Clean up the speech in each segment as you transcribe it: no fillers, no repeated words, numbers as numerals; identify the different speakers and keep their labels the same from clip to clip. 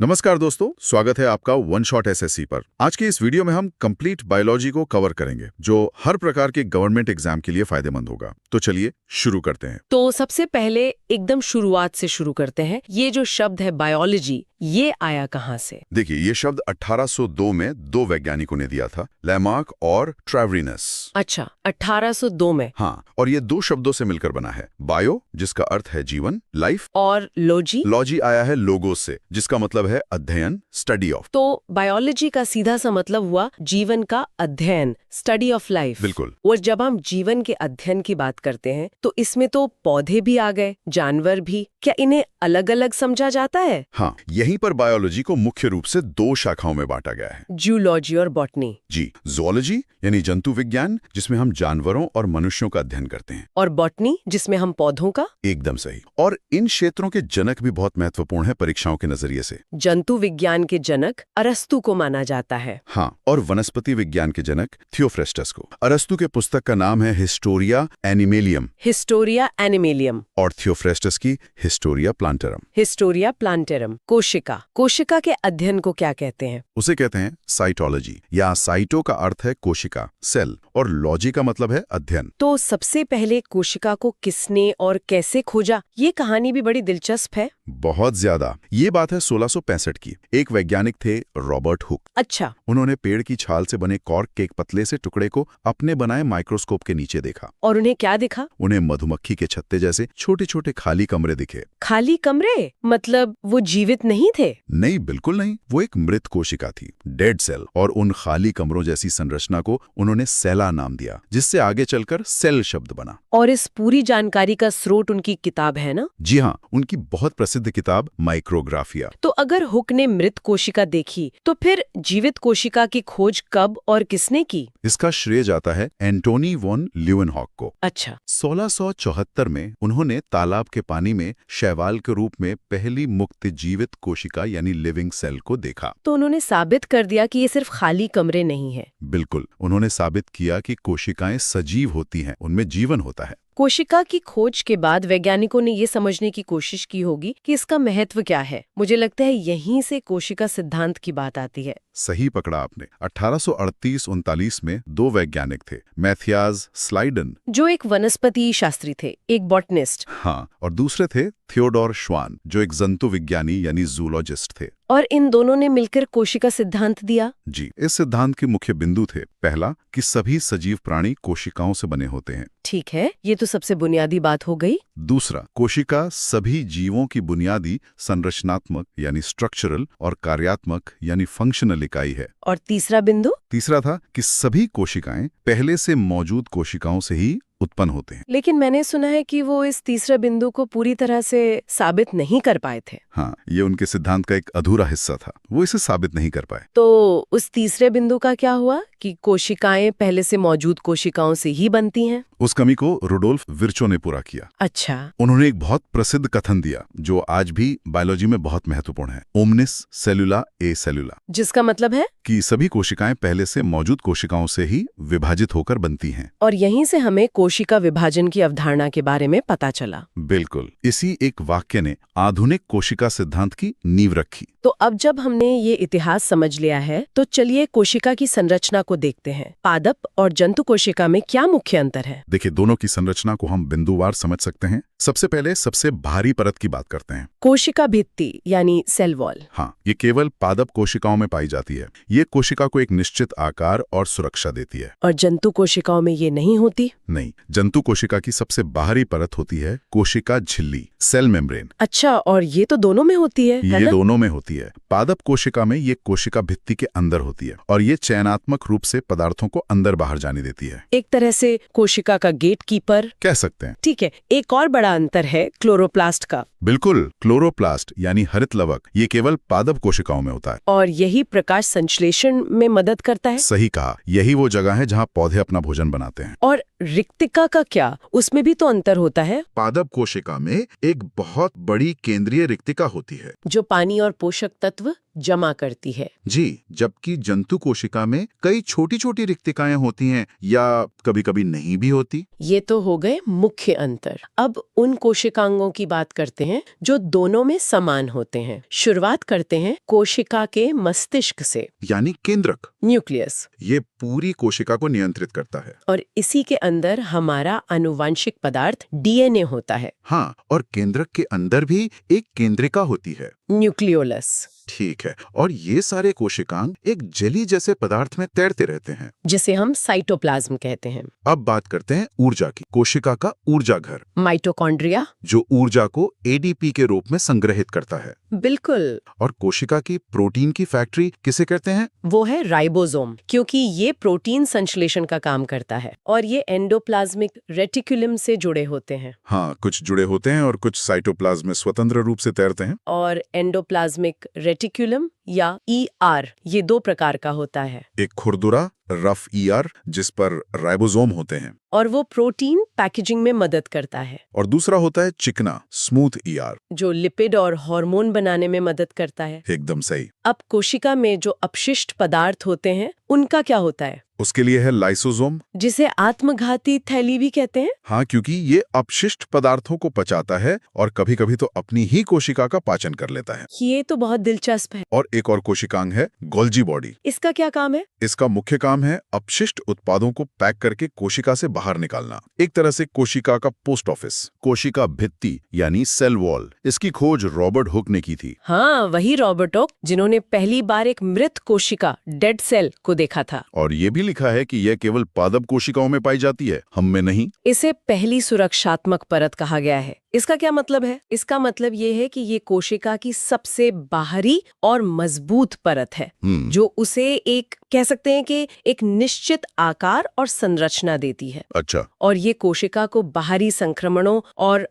Speaker 1: नमस्कार दोस्तों, स्वागत है आपका वन शॉट एसएससी पर। आज की इस वीडियो में हम कंप्लीट बायोलॉजी को कवर करेंगे, जो हर प्रकार के गवर्नमेंट एग्जाम के लिए फायदेमंद होगा। तो चलिए शुरू करते हैं।
Speaker 2: तो सबसे पहले एकदम शुरुआत से शुरू करते हैं। ये जो शब्द है बायोलॉजी, ये आया कहाँ से?
Speaker 1: देखिए, ये शब्द 1802 में दो वैज्ञानिकों ने दिया था, लैमार्क और ट्रेवरिनस।
Speaker 2: अच्छा, 1802 में।
Speaker 1: हाँ, और ये दो शब्दों से मिलकर बना है। बायो, जिसका अर्थ है जीवन, लाइफ,
Speaker 2: और लॉजी?
Speaker 1: लॉजी आया है लोगोस से, जिसका मतलब है अध्ययन, स्टडी ऑफ।
Speaker 2: तो बायोलॉजी का सीधा सा मतलब हुआ जीवन का अध्ययन, स्टडी ऑफ लाइफ।
Speaker 1: बिल्कुल।
Speaker 2: और जब हम जीवन के अध्ययन की बात करते हैं तो इसमें तो पौधे भी आ गए, जानवर भी। क्या इन्हें अलग अलग समझा जाता है?
Speaker 1: हाँ, यहीं पर बायोलॉजी को मुख्य रूप से दो शाखाओं में बांटा गया है,
Speaker 2: जूलॉजी और बॉटनी।
Speaker 1: जी। ज़ूलॉजी यानी जंतु विज्ञान, जिसमें हम जानवरों और मनुष्यों का अध्ययन करते हैं,
Speaker 2: और बॉटनी, जिसमें हम पौधों का।
Speaker 1: एकदम सही। और इन क्षेत्रों के जनक भी बहुत महत्वपूर्ण है परीक्षाओं के नजरिए से।
Speaker 2: जंतु विज्ञान के जनक अरस्तु को माना जाता है।
Speaker 1: हाँ, और वनस्पति विज्ञान के जनक थियोफ्रेस्टस को। अरस्तु के पुस्तक का नाम है हिस्टोरिया एनिमेलियम,
Speaker 2: हिस्टोरिया एनिमेलियम,
Speaker 1: और थियोफ्रेस्टस की हिस्टोरिया प्लांटरम।
Speaker 2: Historia plantarum. कोशिका, कोशिका के अध्ययन को क्या कहते हैं?
Speaker 1: उसे कहते हैं साइटोलॉजी, या साइटो का अर्थ है कोशिका, सेल, और लॉजी का मतलब है अध्ययन।
Speaker 2: तो सबसे पहले कोशिका को किसने और कैसे खोजा? ये कहानी भी बड़ी दिलचस्प है।
Speaker 1: बहुत ज्यादा। ये बात है 1665 की। एक वैज्ञानिक थे रॉबर्ट हुक।
Speaker 2: अच्छा।
Speaker 1: उन्होंने पेड़ की छाल से बने कॉर्क के एक पतले से टुकड़े को अपने बनाए माइक्रोस्कोप के नीचे देखा।
Speaker 2: और उन्हें क्या दिखा?
Speaker 1: उन्हें मधुमक्खी के छत्ते जैसे छोटे छोटे खाली कमरे दिखे।
Speaker 2: खाली कमरे? मतलब वो जीवित नहीं थे?
Speaker 1: नहीं, बिल्कुल नहीं। वो एक मृत कोशिका थी, डेड सेल। और उन खाली कमरों जैसी संरचना को उन्होंने सेला नाम दिया, जिससे आगे चलकर सेल शब्द बना।
Speaker 2: और इस पूरी जानकारी का स्रोत उनकी किताब है ना?
Speaker 1: जी हाँ, उनकी बहुत प्रसिद्ध किताब माइक्रोग्राफिया।
Speaker 2: तो अगर हुक ने मृत कोशिका देखी, तो फिर जीवित कोशिका की खोज कब और किसने की?
Speaker 1: इसका श्रेय जाता है एंटोनी वॉन ल्यूवेनहॉक को।
Speaker 2: अच्छा।
Speaker 1: 1674 में उन्होंने तालाब के पानी में शैवाल के रूप में पहली मुक्त जीवित कोशिका यानी लिविंग सेल को देखा।
Speaker 2: तो उन्होंने साबित कर दिया कि ये सिर्फ खाली कमरे नहीं है।
Speaker 1: बिल्कुल, उन्होंने साबित किया कि कोशिकाएं सजीव होती हैं, उनमें जीवन होता है।
Speaker 2: कोशिका की खोज के बाद वैज्ञानिकों ने ये समझने की कोशिश की होगी कि इसका महत्व क्या है। मुझे लगता है यहीं से कोशिका सिद्धांत की बात आती है।
Speaker 1: सही पकड़ा आपने। 1838-39 में दो वैज्ञानिक थे, मैथियाज स्लाइडन,
Speaker 2: जो एक वनस्पति शास्त्री थे, एक बॉटनिस्ट।
Speaker 1: हाँ, और दूसरे थे थियोडोर श्वान, जो एक जंतु विज्ञानी यानी जूलॉजिस्ट थे।
Speaker 2: और इन दोनों ने मिलकर कोशिका सिद्धांत दिया।
Speaker 1: जी। इस सिद्धांत के मुख्य बिंदु थे, पहला कि सभी सजीव प्राणी कोशिकाओं से बने होते हैं।
Speaker 2: ठीक है, ये तो सबसे बुनियादी बात हो गई।
Speaker 1: दूसरा, कोशिका सभी जीवों की बुनियादी संरचनात्मक यानी स्ट्रक्चरल और कार्यात्मक यानी फंक्शनल इकाई है।
Speaker 2: और तीसरा बिंदु?
Speaker 1: तीसरा था कि सभी कोशिकाएं पहले से मौजूद कोशिकाओं से ही उत्पन्न होते हैं।
Speaker 2: लेकिन मैंने सुना है कि वो इस तीसरे बिंदु को पूरी तरह से साबित नहीं कर पाए थे।
Speaker 1: हाँ, ये उनके सिद्धांत का एक अधूरा हिस्सा था, वो इसे साबित नहीं कर पाए।
Speaker 2: तो उस तीसरे बिंदु का क्या हुआ कि कोशिकाएं पहले से मौजूद कोशिकाओं से ही बनती हैं?
Speaker 1: उस कमी को रुडोल्फ विर्चो ने पूरा किया।
Speaker 2: अच्छा।
Speaker 1: उन्होंने एक बहुत प्रसिद्ध कथन दिया, जो आज भी बायोलॉजी में बहुत महत्वपूर्ण है, ओमनिस सेलुला ए सेलुला,
Speaker 2: जिसका मतलब है
Speaker 1: कि सभी कोशिकाएं पहले से मौजूद कोशिकाओं से ही विभाजित होकर बनती हैं।
Speaker 2: और यहीं से हमें कोशिका विभाजन की अवधारणा के बारे में पता चला।
Speaker 1: बिल्कुल, इसी एक वाक्य ने आधुनिक कोशिका सिद्धांत की नींव रखी।
Speaker 2: तो अब जब हमने ये इतिहास समझ लिया है, तो चलिए कोशिका की संरचना को देखते हैं। पादप और जंतु कोशिका में क्या मुख्य अंतर है?
Speaker 1: देखिए, दोनों की संरचना को हम बिंदुवार समझ सकते हैं। सबसे पहले सबसे बाहरी परत की बात करते हैं,
Speaker 2: कोशिका भित्ति यानी सेल वॉल।
Speaker 1: हाँ, ये केवल पादप कोशिकाओं में पाई जाती है। ये कोशिका को एक निश्चित आकार और सुरक्षा देती है।
Speaker 2: और जंतु कोशिकाओं में ये नहीं होती?
Speaker 1: नहीं, जंतु कोशिका की सबसे बाहरी परत होती है कोशिका झिल्ली, सेल मेम्ब्रेन।
Speaker 2: अच्छा, और ये तो दोनों में होती है
Speaker 1: ये
Speaker 2: ना?
Speaker 1: दोनों में होती है। पादप कोशिका में ये कोशिका भित्ति के अंदर होती है, और ये चयनात्मक रूप से पदार्थों को अंदर बाहर जाने देती है।
Speaker 2: एक तरह से कोशिका का गेट कीपर
Speaker 1: कह सकते हैं।
Speaker 2: ठीक है। एक और बड़ा अंतर है क्लोरोप्लास्ट का।
Speaker 1: बिल्कुल, क्लोरोप्लास्ट यानी हरित लवक, ये केवल पादप कोशिकाओं में होता है।
Speaker 2: और यही प्रकाश संश्लेषण में मदद करता है।
Speaker 1: सही कहा, यही वो जगह है जहाँ पौधे अपना भोजन बनाते हैं।
Speaker 2: और रिक्तिका का क्या? उसमें भी तो अंतर होता है।
Speaker 1: पादप कोशिका में एक बहुत बड़ी केंद्रीय रिक्तिका होती है,
Speaker 2: जो पानी और पोषक तत्व जमा करती है।
Speaker 1: जी, जबकि जंतु कोशिका में कई छोटी छोटी रिक्तिकाएं होती हैं या कभी-कभी नहीं भी होती।
Speaker 2: ये तो हो गए मुख्य अंतर। अब उन कोशिकांगों की बात करते हैं जो दोनों में समान होते हैं। शुरुआत करते हैं कोशिका के मस्तिष्क से,
Speaker 1: यानी केंद्रक।
Speaker 2: न्यूक्लियस।
Speaker 1: ये पूरी कोशिका को नियंत्रित करता है।
Speaker 2: और इसी के अंदर हमारा आनुवंशिक पदार्थ डीएनए होता है।
Speaker 1: हाँ, और केंद्रक के अंदर भी एक केंद्रिका होती है,
Speaker 2: न्यूक्लियोलस।
Speaker 1: ठीक है। और ये सारे कोशिकांग एक जेली जैसे पदार्थ में तैरते रहते हैं,
Speaker 2: जिसे हम साइटोप्लाज्म कहते हैं।
Speaker 1: अब बात करते हैं ऊर्जा की। कोशिका का ऊर्जा घर,
Speaker 2: माइटोकॉन्ड्रिया।
Speaker 1: जो ऊर्जा को एडीपी के रूप में संग्रहित करता है।
Speaker 2: बिल्कुल।
Speaker 1: और कोशिका की प्रोटीन की फैक्ट्री किसे कहते हैं?
Speaker 2: वो है राइबोसोम, क्योंकि ये प्रोटीन संश्लेषण का काम करता है और ये एंडोप्लाज्मिक रेटिकुलम से जुड़े होते हैं।
Speaker 1: हाँ, कुछ जुड़े होते हैं और कुछ साइटोप्लाज्म में स्वतंत्र रूप से तैरते हैं।
Speaker 2: और एंडोप्लाज्मिक रेटिकुलम या ईआर ये दो प्रकार का होता है।
Speaker 1: एक खुरदुरा रफ ईआर जिस पर राइबोसोम होते हैं
Speaker 2: और वो प्रोटीन पैकेजिंग में मदद करता है।
Speaker 1: और दूसरा होता है चिकना स्मूथ ईआर,
Speaker 2: जो लिपिड और हार्मोन बनाने में मदद करता है।
Speaker 1: एकदम सही।
Speaker 2: अब कोशिका में जो अपशिष्ट पदार्थ होते हैं उनका क्या होता है?
Speaker 1: उसके लिए है लाइसोसोम,
Speaker 2: जिसे आत्मघाती थैली भी कहते हैं।
Speaker 1: हाँ, क्योंकि ये अपशिष्ट पदार्थों को पचाता है और कभी-कभी तो अपनी ही कोशिका का पाचन कर लेता है।
Speaker 2: ये तो बहुत दिलचस्प है।
Speaker 1: और एक और कोशिकांग है गोल्जी बॉडी।
Speaker 2: इसका क्या काम है?
Speaker 1: इसका मुख्य काम है अपशिष्ट उत्पादों को पैक करके कोशिका से बाहर निकालना। एक तरह से कोशिका का पोस्ट ऑफिस। कोशिका भित्ति यानी सेल वॉल, इसकी खोज रॉबर्ट हुक ने की थी।
Speaker 2: हाँ, वही रॉबर्ट हुक जिन्होंने पहली बार एक मृत कोशिका डेड सेल को देखा था।
Speaker 1: और ये भी लिखा है कि यह केवल पादप कोशिकाओं में पाई जाती है, हम में नहीं।
Speaker 2: इसे पहली सुरक्षात्मक परत कहा गया है। इसका क्या मतलब है? इसका मतलब ये है कि ये कोशिका की सबसे बाहरी और मजबूत परत है, जो उसे एक कह सकते हैं कि एक निश्चित आकार और संरचना देती है।
Speaker 1: अच्छा।
Speaker 2: और ये कोशिका को बाहरी संक्रमणों और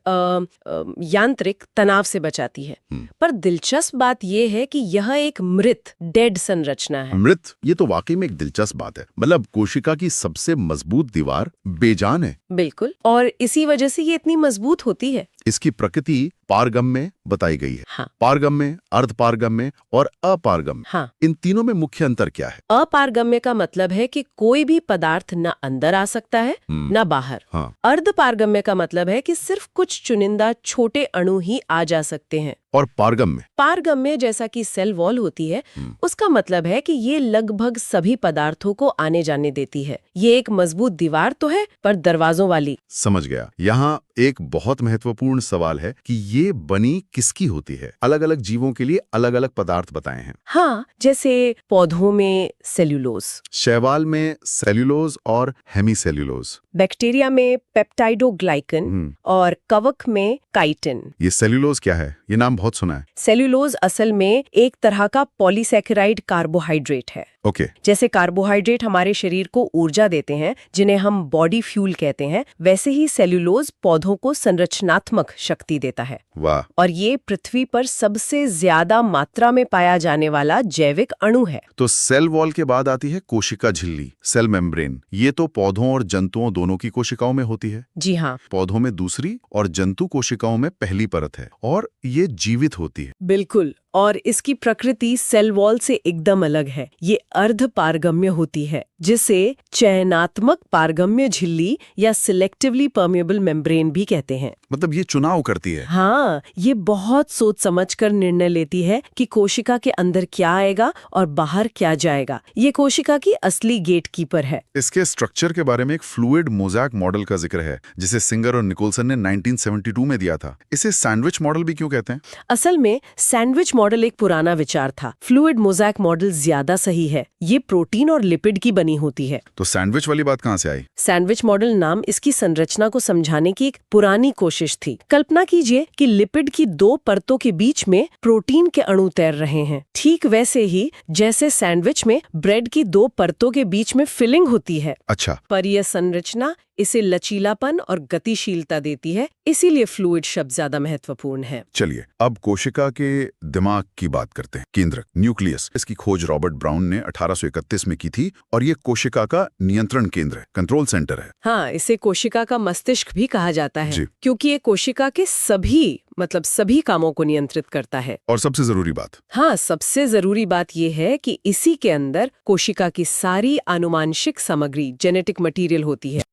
Speaker 2: यांत्रिक तनाव से बचाती है। पर दिलचस्प बात यह है कि यह एक मृत डेड संरचना है।
Speaker 1: मृत, ये तो वाकई में एक दिलचस्प बात है। मतलब कोशिका की सबसे मजबूत दीवार बेजान है।
Speaker 2: बिल्कुल, और इसी वजह से ये इतनी मजबूत होती है।
Speaker 1: इसकी प्रकृति पारगम्य बताई गई है।
Speaker 2: हाँ।
Speaker 1: पारगम्य, अर्धपारगम्य और अपारगम्य।
Speaker 2: हाँ।
Speaker 1: इन तीनों में मुख्य अंतर क्या है?
Speaker 2: अपारगम्य का मतलब है कि कोई भी पदार्थ न अंदर आ सकता है न बाहर।
Speaker 1: हाँ।
Speaker 2: अर्धपारगम्य का मतलब है कि सिर्फ कुछ चुनिंदा छोटे अणु ही आ जा सकते हैं।
Speaker 1: और पारगम्य?
Speaker 2: पारगम्य जैसा कि सेल वॉल होती है, उसका मतलब है कि ये लगभग सभी पदार्थों को आने जाने देती है। ये एक मजबूत दीवार तो है, पर दरवाजों वाली।
Speaker 1: समझ गया। यहाँ एक बहुत महत्वपूर्ण सवाल है कि ये बनी किसकी होती है? अलग अलग जीवों के लिए अलग अलग पदार्थ बताए हैं।
Speaker 2: हाँ, जैसे पौधों में सेल्यूलोज,
Speaker 1: शैवाल में सेल्यूलोज और हेमीसेल्यूलोज,
Speaker 2: बैक्टीरिया में पेप्टाइडोग्लाइकन और कवक में काइटिन।
Speaker 1: ये सेल्यूलोज क्या है? ये नाम बहुत सुना है।
Speaker 2: सेल्यूलोज असल में एक तरह का पॉलीसैकेराइड कार्बोहाइड्रेट है।
Speaker 1: ओके।
Speaker 2: जैसे कार्बोहाइड्रेट हमारे शरीर को ऊर्जा देते हैं, जिन्हें हम बॉडी फ्यूल कहते हैं, वैसे ही सेल्यूलोज पौधों को संरचनात्मक शक्ति देता है।
Speaker 1: वाह।
Speaker 2: और ये पृथ्वी पर सबसे ज्यादा मात्रा में पाया जाने वाला जैविक अणु है।
Speaker 1: तो सेल वॉल के बाद आती है कोशिका झिल्ली, सेल मेम्ब्रेन। ये तो पौधों और जंतुओं दोनों की कोशिकाओं में होती है।
Speaker 2: जी हाँ।
Speaker 1: पौधों में दूसरी और जंतु कोशिकाओं में पहली परत है और ये जीवित होती है।
Speaker 2: बिल्कुल, और इसकी प्रकृति सेल वॉल से एकदम अलग है। ये अर्ध पारगम्य होती है, जिसे चयनात्मक पारगम्य झिल्ली या सिलेक्टिवली परमेबल मेम्ब्रेन भी कहते हैं।
Speaker 1: मतलब ये चुनाव करती है।
Speaker 2: हाँ, ये बहुत सोच समझकर निर्णय लेती है कि कोशिका के अंदर क्या आएगा और बाहर क्या जाएगा। ये कोशिका की असली गेटकीपर है।
Speaker 1: इसके स्ट्रक्चर के बारे में एक फ्लूइड मोज़ैक मॉडल का जिक्र है, जिसे सिंगर और निकोलसन ने 1972 में दिया था। इसे सैंडविच मॉडल भी क्यों कहते हैं?
Speaker 2: असल में सैंडविच मॉडल एक पुराना विचार था। फ्लूइड मोज़ैक मॉडल ज्यादा सही है। ये प्रोटीन और लिपिड की बनी होती है।
Speaker 1: तो सैंडविच वाली बात कहाँ से आई?
Speaker 2: सैंडविच मॉडल नाम इसकी संरचना को समझाने की एक पुरानी कोशिश थी। कल्पना कीजिए कि लिपिड की दो परतों के बीच में प्रोटीन के अणु तैर रहे हैं, ठीक वैसे ही जैसे सैंडविच में ब्रेड की दो परतों के बीच में फिलिंग होती है।
Speaker 1: अच्छा।
Speaker 2: पर यह संरचना इसे लचीलापन और गतिशीलता देती है, इसीलिए फ्लूइड शब्द ज्यादा महत्वपूर्ण है।
Speaker 1: चलिए अब कोशिका के दिमाग की बात करते हैं। केंद्रक, न्यूक्लियस। इसकी खोज रॉबर्ट ब्राउन ने 1831 में की थी और ये कोशिका का नियंत्रण केंद्र है, कंट्रोल सेंटर है।
Speaker 2: हाँ, इसे कोशिका का मस्तिष्क भी कहा जाता है, क्योंकि क्योंकि ये कोशिका के सभी कामों को नियंत्रित करता है।
Speaker 1: और सबसे जरूरी बात,
Speaker 2: हाँ, सबसे जरूरी बात ये है कि इसी के अंदर कोशिका की सारी आनुवांशिक सामग्री, जेनेटिक मटेरियल होती है।